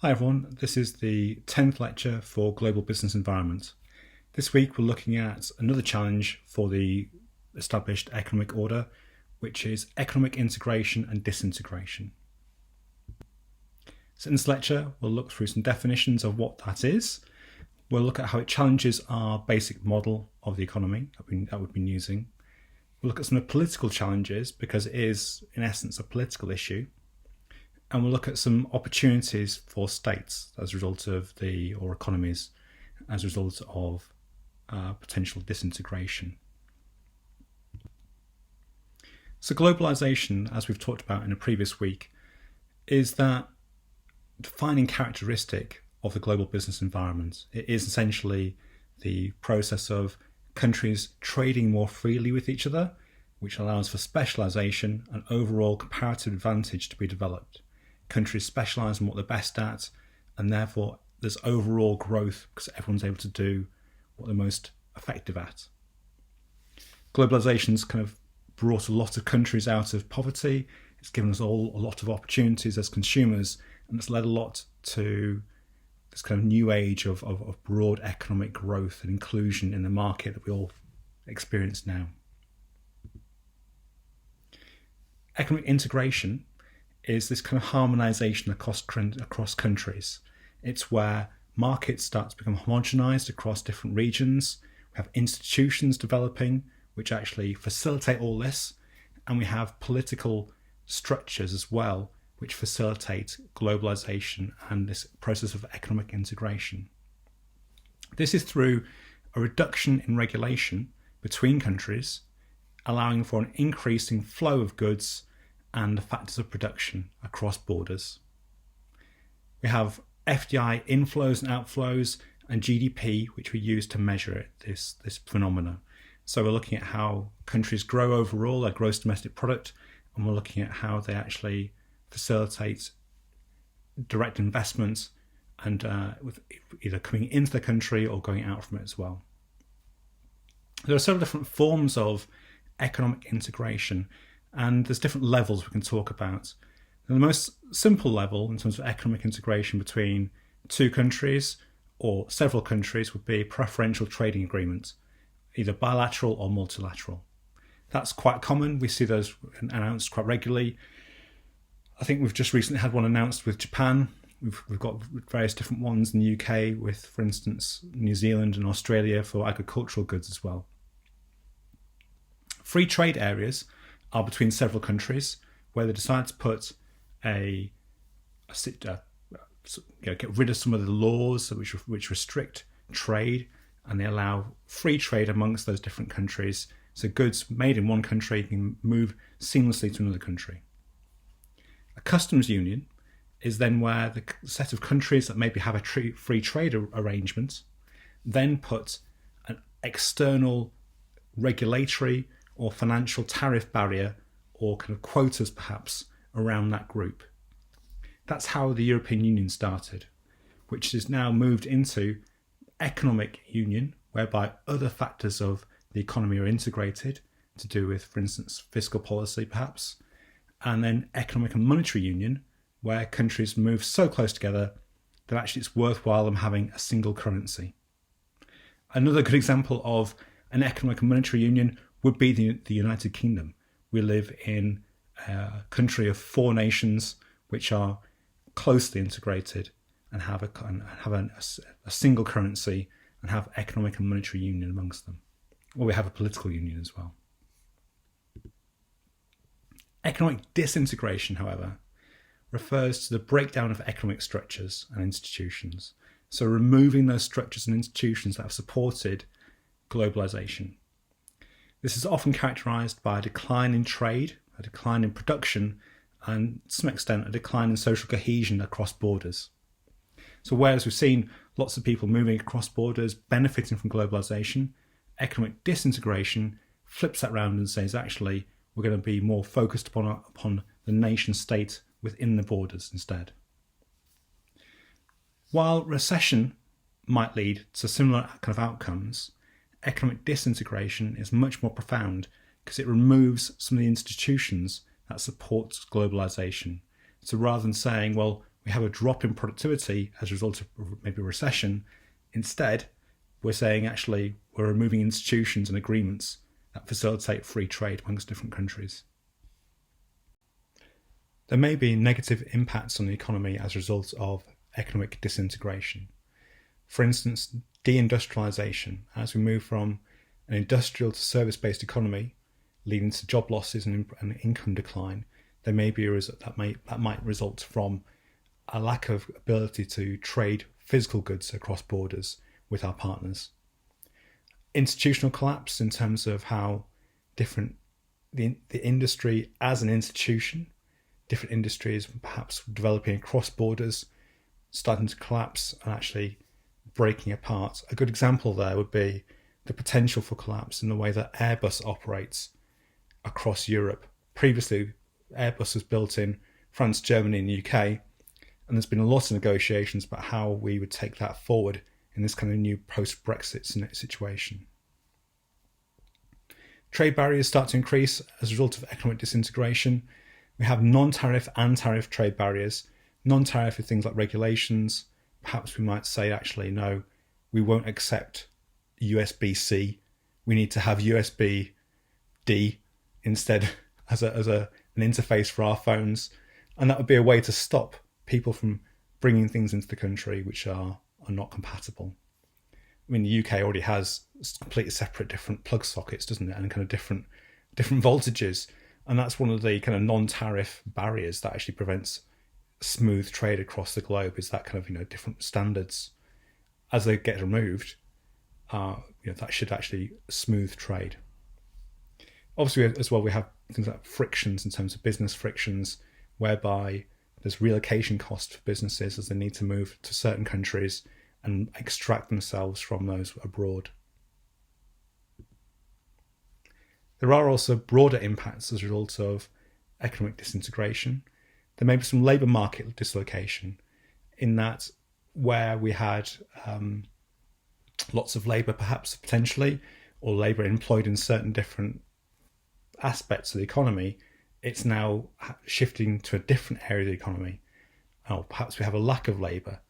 Hi everyone, this is the 10th lecture for Global Business Environment. This week we're looking at another challenge for the established economic order, which is economic integration and disintegration. So in this lecture we'll look through some definitions of what that is. We'll look at how it challenges our basic model of the economy that we've been using. We'll look at some of the political challenges because it is in essence a political issue. And we'll look at some opportunities for states as a result of or economies as a result of potential disintegration. So globalization, as we've talked about in a previous week, is that defining characteristic of the global business environment. It is essentially the process of countries trading more freely with each other, which allows for specialization and overall comparative advantage to be developed. Countries specialise in what they're best at, and therefore there's overall growth because everyone's able to do what they're most effective at. Globalization's kind of brought a lot of countries out of poverty. It's given us all a lot of opportunities as consumers, and it's led a lot to this kind of new age of broad economic growth and inclusion in the market that we all experience now. Economic integration is this kind of harmonization across countries. It's where markets start to become homogenized across different regions. We have institutions developing which actually facilitate all this, and we have political structures as well which facilitate globalization and this process of economic integration. This is through a reduction in regulation between countries, allowing for an increasing flow of goods and the factors of production across borders. We have FDI inflows and outflows and GDP, which we use to measure this phenomena. So we're looking at how countries grow overall, their gross domestic product, and we're looking at how they actually facilitate direct investments and with either coming into the country or going out from it as well. There are several different forms of economic integration, and there's different levels we can talk about. And the most simple level in terms of economic integration between two countries or several countries would be preferential trading agreements, either bilateral or multilateral. That's quite common. We see those announced quite regularly. I think we've just recently had one announced with Japan. We've got various different ones in the UK with, for instance, New Zealand and Australia for agricultural goods as well. Free trade areas are between several countries where they decide to put get rid of some of the laws which restrict trade, and they allow free trade amongst those different countries. So goods made in one country can move seamlessly to another country. A customs union is then where the set of countries that maybe have a free trade arrangement then put an external regulatory or financial tariff barrier or kind of quotas perhaps around that group. That's how the European Union started, which has now moved into economic union, whereby other factors of the economy are integrated to do with, for instance, fiscal policy perhaps, and then economic and monetary union, where countries move so close together that actually it's worthwhile them having a single currency. Another good example of an economic and monetary union would be the United Kingdom. We live in a country of four nations which are closely integrated and have a single currency and have economic and monetary union amongst them. Or we have a political union as well. Economic disintegration, however, refers to the breakdown of economic structures and institutions. So removing those structures and institutions that have supported globalization. This is often characterized by a decline in trade, a decline in production, and to some extent a decline in social cohesion across borders. So whereas we've seen lots of people moving across borders benefiting from globalization, economic disintegration flips that round and says actually we're going to be more focused upon the nation state within the borders instead. While recession might lead to similar kind of outcomes, economic disintegration is much more profound because it removes some of the institutions that support globalization. So rather than saying, well, we have a drop in productivity as a result of maybe a recession. Instead, we're saying actually we're removing institutions and agreements that facilitate free trade amongst different countries. There may be negative impacts on the economy as a result of economic disintegration. For instance, deindustrialization. As we move from an industrial to service-based economy, leading to job losses and income decline, there may be that might result from a lack of ability to trade physical goods across borders with our partners. Institutional collapse in terms of how different the industry as an institution, different industries perhaps developing across borders, starting to collapse and actually breaking apart. A good example there would be the potential for collapse in the way that Airbus operates across Europe. Previously, Airbus was built in France, Germany, and the UK, and there's been a lot of negotiations about how we would take that forward in this kind of new post-Brexit situation. Trade barriers start to increase as a result of economic disintegration. We have non-tariff and tariff trade barriers. Non-tariff are things like regulations. Perhaps we might say, actually, no, we won't accept USB-C. We need to have USB-D instead as an interface for our phones. And that would be a way to stop people from bringing things into the country which are not compatible. I mean, the UK already has completely separate different plug sockets, doesn't it? And kind of different voltages. And that's one of the kind of non-tariff barriers that actually prevents smooth trade across the globe, is that kind of, different standards. As they get removed, that should actually smooth trade. Obviously, as well, we have things like frictions in terms of business frictions, whereby there's relocation costs for businesses as they need to move to certain countries and extract themselves from those abroad. There are also broader impacts as a result of economic disintegration. There may be some labour market dislocation in that where we had lots of labour perhaps potentially, or labour employed in certain different aspects of the economy, it's now shifting to a different area of the economy. Or perhaps we have a lack of labour.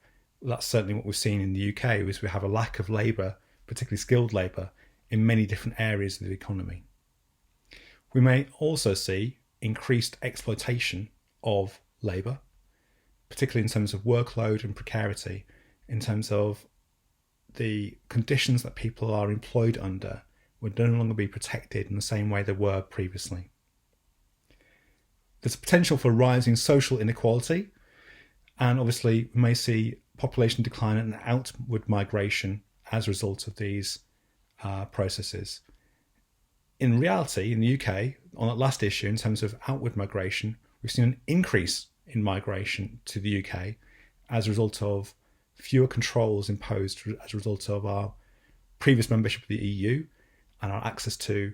That's certainly what we've seen in the UK, is we have a lack of labour, particularly skilled labour, in many different areas of the economy. We may also see increased exploitation of labour, particularly in terms of workload and precarity, in terms of the conditions that people are employed under would no longer be protected in the same way they were previously. There's a potential for rising social inequality, and obviously we may see population decline and outward migration as a result of these processes. In reality, in the UK, on that last issue, in terms of outward migration, we've seen an increase in migration to the UK as a result of fewer controls imposed as a result of our previous membership of the EU and our access to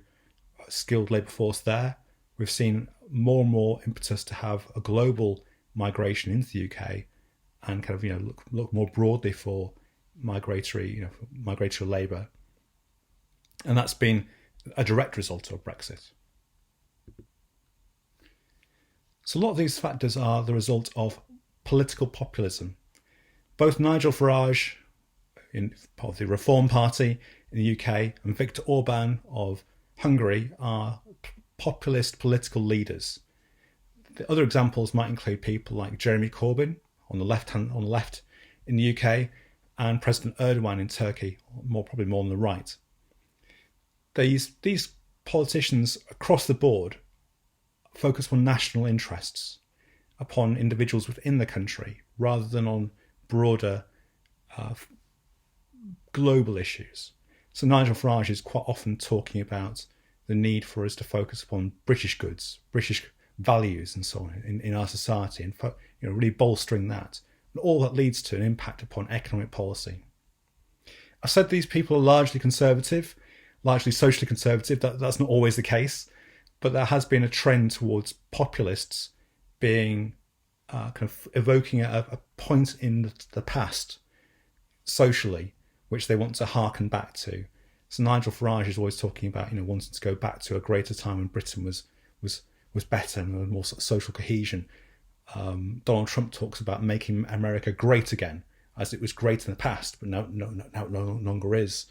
a skilled labour force there. We've seen more and more impetus to have a global migration into the UK and kind of look more broadly for migratory labour, and that's been a direct result of Brexit. So a lot of these factors are the result of political populism. Both Nigel Farage of the Reform Party in the UK and Viktor Orban of Hungary are populist political leaders. The other examples might include people like Jeremy Corbyn on the left in the UK and President Erdogan in Turkey, probably more on the right. These politicians across the board focus on national interests, upon individuals within the country, rather than on broader global issues. So Nigel Farage is quite often talking about the need for us to focus upon British goods, British values and so on in our society, and really bolstering that. And all that leads to an impact upon economic policy. I've said these people are largely conservative, largely socially conservative. That's not always the case, but there has been a trend towards populists being kind of evoking a point in the past socially, which they want to harken back to. So Nigel Farage is always talking about wanting to go back to a greater time when Britain was better and there was more sort of social cohesion. Donald Trump talks about making America great again, as it was great in the past, but now it no longer is.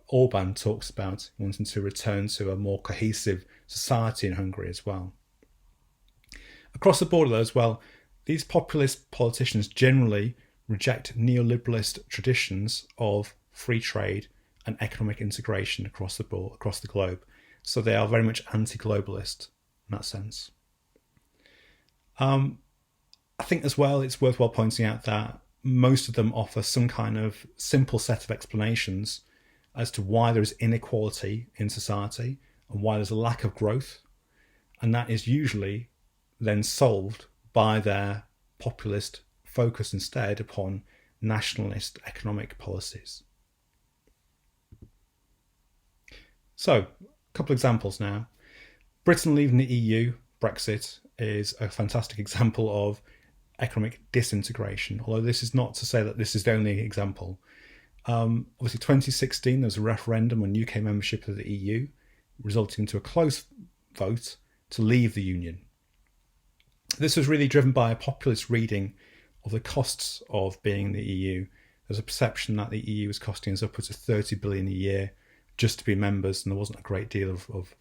Orban talks about wanting to return to a more cohesive society in Hungary as well. Across the border, though, as well, these populist politicians generally reject neoliberalist traditions of free trade and economic integration across the board, across the globe. So they are very much anti-globalist in that sense. I think as well, it's worthwhile pointing out that most of them offer some kind of simple set of explanations as to why there is inequality in society and why there's a lack of growth. And that is usually then solved by their populist focus instead upon nationalist economic policies. So, a couple of examples now. Britain leaving the EU, Brexit, is a fantastic example of economic disintegration, although this is not to say that this is the only example. Obviously, 2016, there was a referendum on UK membership of the EU, resulting into a close vote to leave the Union. This was really driven by a populist reading of the costs of being in the EU. There's a perception that the EU was costing us upwards of 30 billion a year just to be members, and there wasn't a great deal of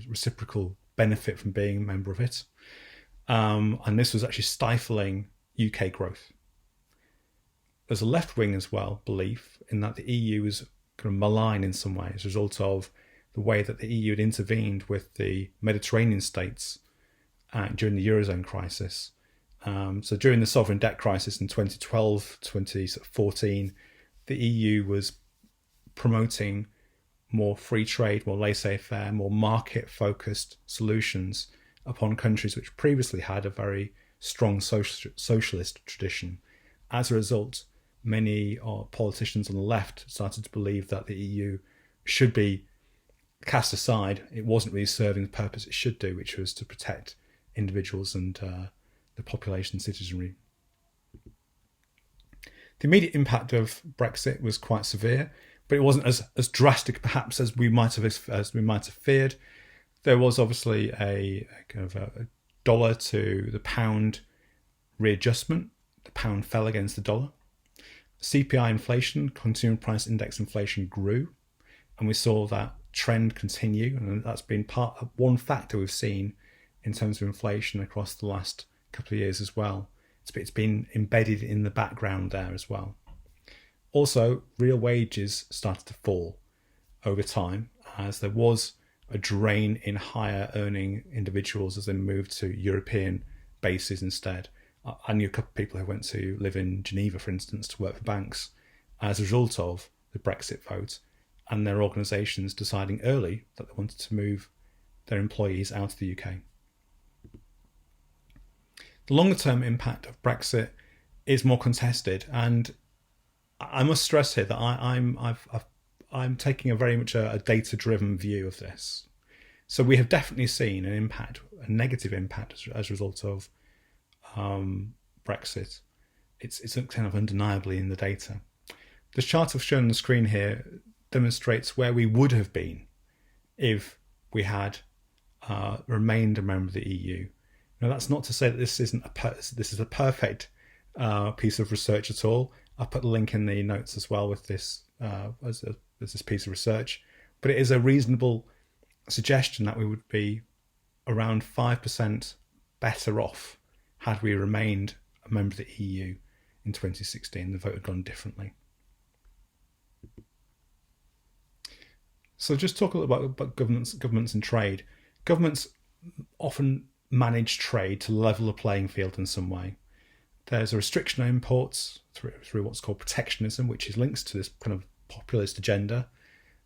reciprocal benefit from being a member of it. And this was actually stifling UK growth. There's a left-wing as well belief in that the EU is kind of malign in some way as a result of the way that the EU had intervened with the Mediterranean states during the Eurozone crisis. So during the sovereign debt crisis in 2012, 2014, the EU was promoting more free trade, more laissez-faire, more market-focused solutions upon countries which previously had a very strong socialist tradition. As a result, many politicians on the left started to believe that the EU should be cast aside. It wasn't really serving the purpose it should do, which was to protect individuals and the population citizenry. The immediate impact of Brexit was quite severe, but it wasn't as drastic perhaps as we might have feared. There was obviously a kind of a dollar to the pound readjustment. The pound fell against the dollar. CPI inflation, consumer price index inflation, grew, and we saw that trend continue, and that's been one factor we've seen in terms of inflation across the last couple of years as well. It's been embedded in the background there as well. Also, real wages started to fall over time as there was a drain in higher earning individuals as they moved to European bases instead. I knew a couple of people who went to live in Geneva, for instance, to work for banks as a result of the Brexit vote and their organisations deciding early that they wanted to move their employees out of the UK. The longer term impact of Brexit is more contested, and I must stress here that I'm taking a very much a data-driven view of this. So we have definitely seen an impact, a negative impact as a result of Brexit. It's kind of undeniably in the data. The chart I've shown on the screen here demonstrates where we would have been if we had remained a member of the EU. Now, that's not to say that this is a perfect piece of research at all. I'll put a link in the notes as well with this as this piece of research, but it is a reasonable suggestion that we would be around 5% better off had we remained a member of the EU in 2016. The vote had gone differently. So just talk a little about governments and trade. Governments often manage trade to level the playing field in some way. There's a restriction on imports through what's called protectionism, which is linked to this kind of populist agenda.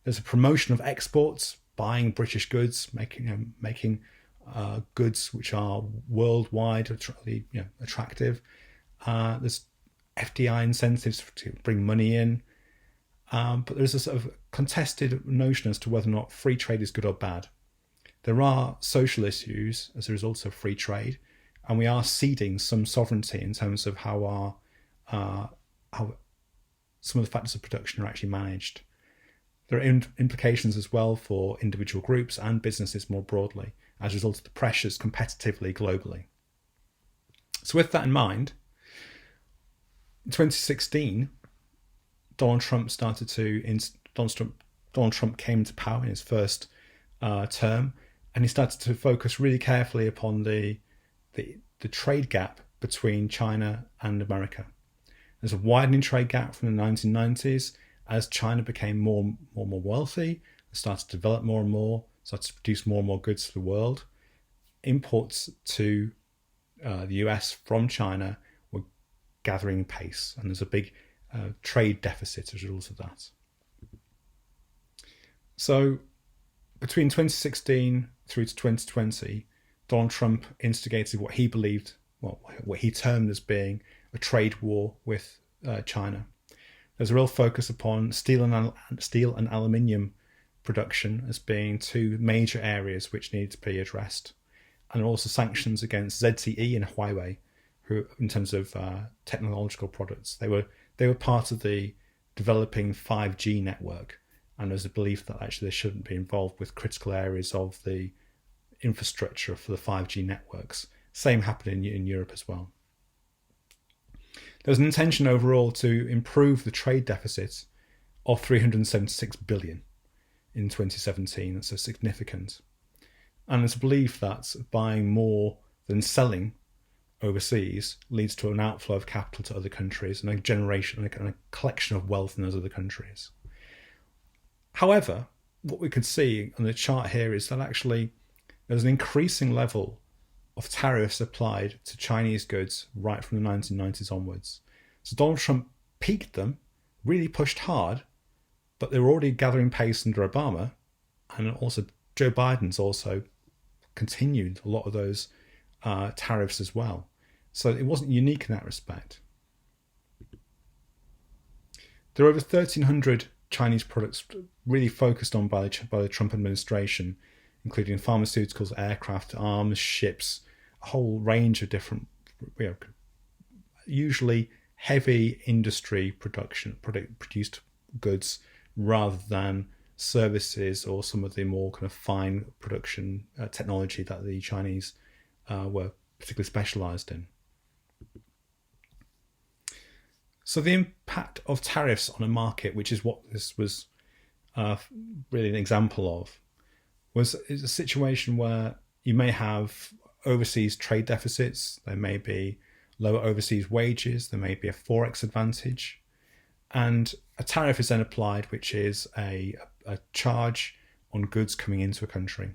There's a promotion of exports, buying British goods, making goods which are worldwide attractive. There's FDI incentives to bring money in. But there's a sort of contested notion as to whether or not free trade is good or bad. There are social issues as a result of free trade, and we are ceding some sovereignty in terms of how some of the factors of production are actually managed. There are implications as well for individual groups and businesses more broadly as a result of the pressures competitively globally. So with that in mind, in 2016, Donald Trump came to power in his first term, and he started to focus really carefully upon the trade gap between China and America. There's a widening trade gap from the 1990s as China became more wealthy, started to develop more and more, started to produce more and more goods for the world. Imports to the US from China were gathering pace, and there's a big trade deficit as a result of that. So between 2016 through to 2020, Donald Trump instigated what he believed, what he termed as being a trade war with China. There's a real focus upon steel and aluminium production as being two major areas which needed to be addressed, and also sanctions against ZTE and Huawei, who, in terms of technological products, they were part of the developing 5G network, and there's a belief that actually they shouldn't be involved with critical areas of the infrastructure for the 5G networks. Same happened in Europe as well. There was an intention overall to improve the trade deficit of 376 billion in 2017. That's so significant. And there's a belief that buying more than selling overseas leads to an outflow of capital to other countries and a generation and a collection of wealth in those other countries. However, what we could see on the chart here is that actually there's an increasing level of tariffs applied to Chinese goods right from the 1990s onwards. So Donald Trump peaked them, really pushed hard, but they were already gathering pace under Obama, and also Joe Biden's also continued a lot of those tariffs as well. So it wasn't unique in that respect. There are over 1,300 Chinese products really focused on by the Trump administration, including pharmaceuticals, aircraft, arms, ships, a whole range of different, usually heavy industry produced goods rather than services or some of the more kind of fine production technology that the Chinese were particularly specialized in. So the impact of tariffs on a market, which is what this was really an example of, is a situation where you may have overseas trade deficits, there may be lower overseas wages, there may be a forex advantage, and a tariff is then applied, which is a charge on goods coming into a country.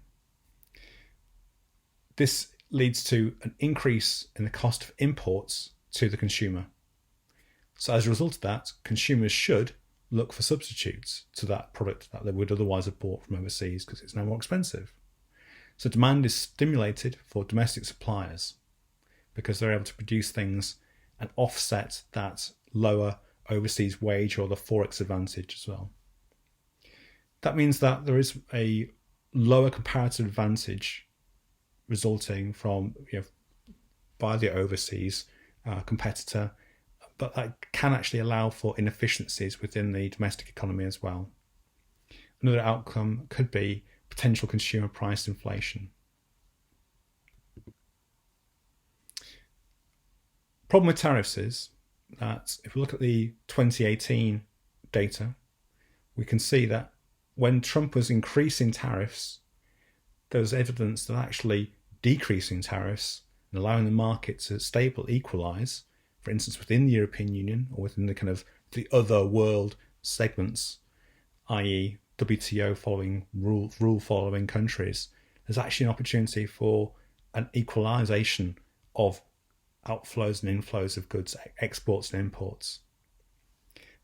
This leads to an increase in the cost of imports to the consumer. So as a result of that, consumers should look for substitutes to that product that they would otherwise have bought from overseas because it's now more expensive. So demand is stimulated for domestic suppliers because they're able to produce things and offset that lower overseas wage or the forex advantage as well. That means that there is a lower comparative advantage resulting from by the overseas competitor, but that can actually allow for inefficiencies within the domestic economy as well. Another outcome could be potential consumer price inflation. Problem with tariffs is that if we look at the 2018 data, we can see that when Trump was increasing tariffs, there was evidence that actually decreasing tariffs and allowing the market to equalize, for instance, within the European Union or within the kind of the other world segments, i.e. WTO following rule following countries, there's actually an opportunity for an equalization of outflows and inflows of goods, exports and imports.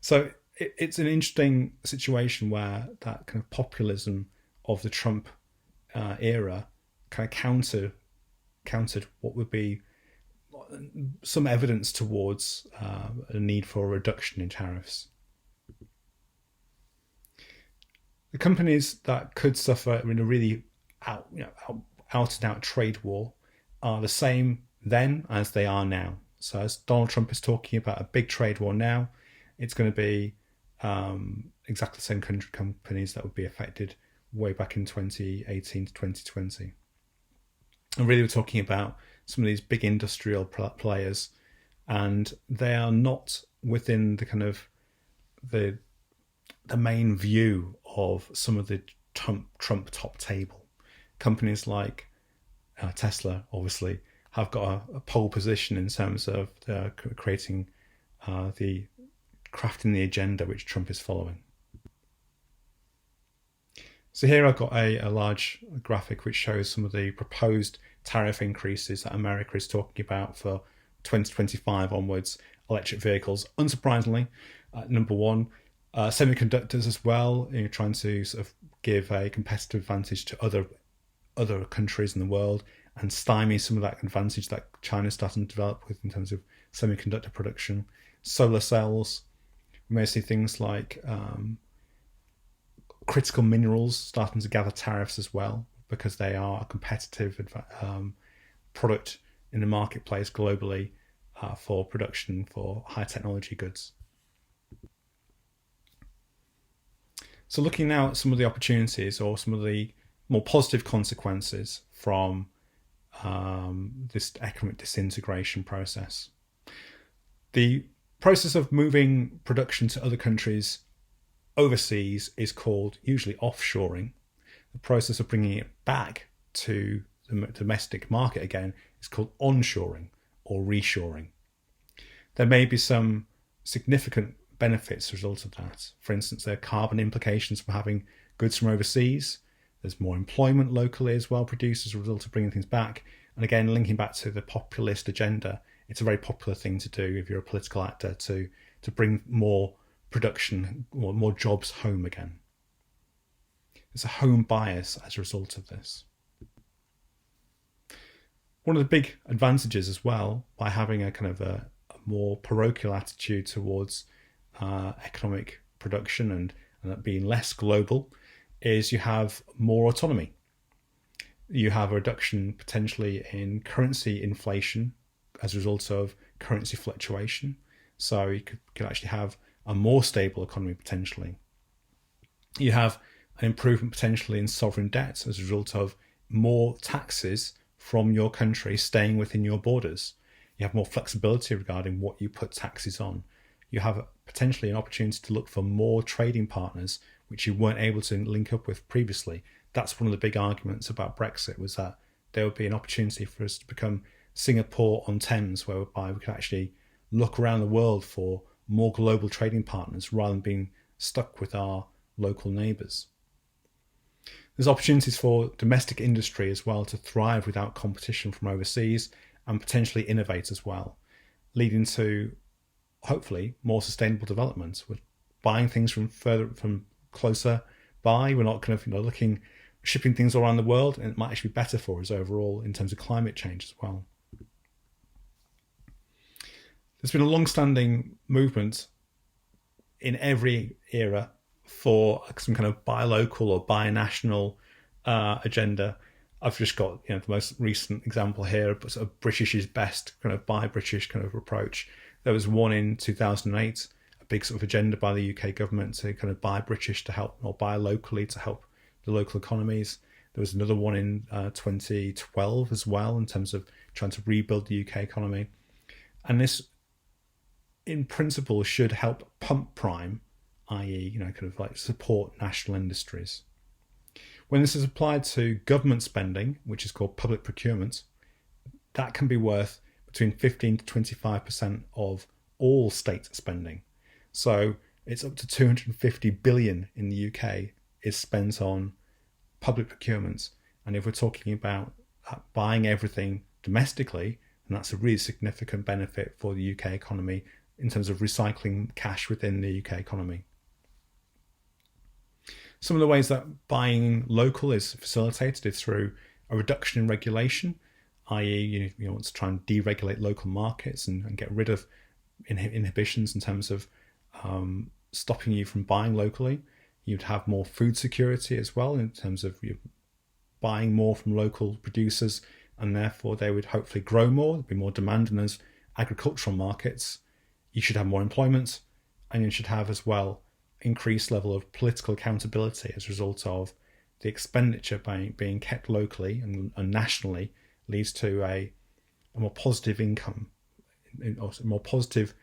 So it's an interesting situation where that kind of populism of the Trump era kind of countered what would be some evidence towards a need for a reduction in tariffs. The companies that could suffer in a really out and out trade war are the same then as they are now. So as Donald Trump is talking about a big trade war now, it's going to be exactly the same companies that would be affected way back in 2018 to 2020. And really we're talking about some of these big industrial players, and they are not within the kind of the main view of some of the Trump top table. Companies like Tesla, obviously, have got a pole position in terms of creating the crafting the agenda which Trump is following. So here I've got a large graphic which shows some of the proposed tariff increases that America is talking about for 2025 onwards, electric vehicles. Unsurprisingly, number one, semiconductors as well, trying to sort of give a competitive advantage to other countries in the world and stymie some of that advantage that China's starting to develop with in terms of semiconductor production. Solar cells, we may see things like critical minerals starting to gather tariffs as well, because they are a competitive product in the marketplace globally for production for high technology goods. So looking now at some of the opportunities or some of the more positive consequences from this economic disintegration process. The process of moving production to other countries overseas is called usually offshoring. The process of bringing it back to the domestic market again is called onshoring or reshoring. There may be some significant benefits as a result of that. For instance, there are carbon implications from having goods from overseas. There's more employment locally as well produced as a result of bringing things back. And again, linking back to the populist agenda, it's a very popular thing to do if you're a political actor to bring more production or more jobs home again. There's a home bias as a result of this. One of the big advantages as well, by having a kind of a more parochial attitude towards economic production and that being less global, is you have more autonomy. You have a reduction potentially in currency inflation as a result of currency fluctuation. So you could actually have a more stable economy potentially. You have an improvement potentially in sovereign debt as a result of more taxes from your country staying within your borders. You have more flexibility regarding what you put taxes on. You have potentially an opportunity to look for more trading partners which you weren't able to link up with previously. That's one of the big arguments about Brexit, was that there would be an opportunity for us to become Singapore-on-Thames, whereby we could actually look around the world for more global trading partners rather than being stuck with our local neighbours. There's opportunities for domestic industry as well to thrive without competition from overseas and potentially innovate as well, leading to hopefully more sustainable development. We're buying things from closer by. We're not kind of shipping things all around the world, and it might actually be better for us overall in terms of climate change as well. There's been a long-standing movement in every era for some kind of buy local or buy national agenda. I've just got the most recent example here, but sort of British is best, kind of buy British kind of approach. There was one in 2008, a big sort of agenda by the UK government to kind of buy British to help, or buy locally to help the local economies. There was another one in 2012 as well, in terms of trying to rebuild the UK economy. And this, in principle, should help pump prime, i.e., kind of like support national industries. When this is applied to government spending, which is called public procurement, that can be worth between 15 to 25% of all state spending. So it's up to 250 billion in the UK is spent on public procurement. And if we're talking about buying everything domestically, then that's a really significant benefit for the UK economy in terms of recycling cash within the UK economy. Some of the ways that buying local is facilitated is through a reduction in regulation, i.e. you want to try and deregulate local markets and get rid of inhibitions in terms of stopping you from buying locally. You'd have more food security as well in terms of you buying more from local producers, and therefore they would hopefully grow more. There'd be more demand in those agricultural markets. You should have more employment, and you should have as well increased level of political accountability as a result of the expenditure being kept locally and nationally leads to a a more positive income, also more positive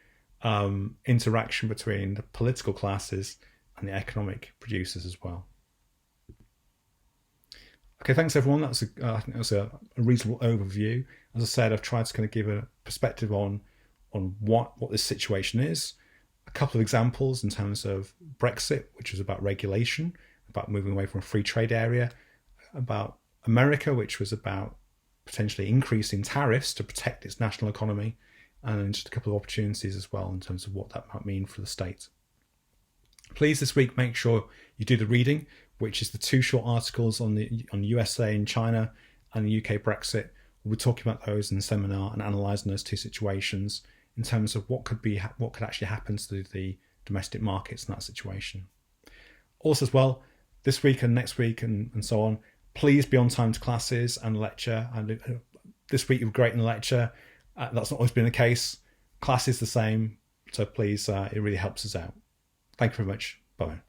interaction between the political classes and the economic producers as well. Okay, thanks everyone. I think that was a reasonable overview. As I said, I've tried to kind of give a perspective on what this situation is. A couple of examples in terms of Brexit, which was about regulation, about moving away from a free trade area, about America, which was about potentially increasing tariffs to protect its national economy, and just a couple of opportunities as well in terms of what that might mean for the state. Please this week make sure you do the reading, which is the 2 short articles on USA and China and the UK Brexit. We'll be talking about those in the seminar and analysing those 2 situations in terms of what could actually happen to the domestic markets in that situation. Also as well, this week and next week and so on, please be on time to classes and lecture. And this week you were great in the lecture. That's not always been the case. Class is the same, so please, it really helps us out. Thank you very much. Bye.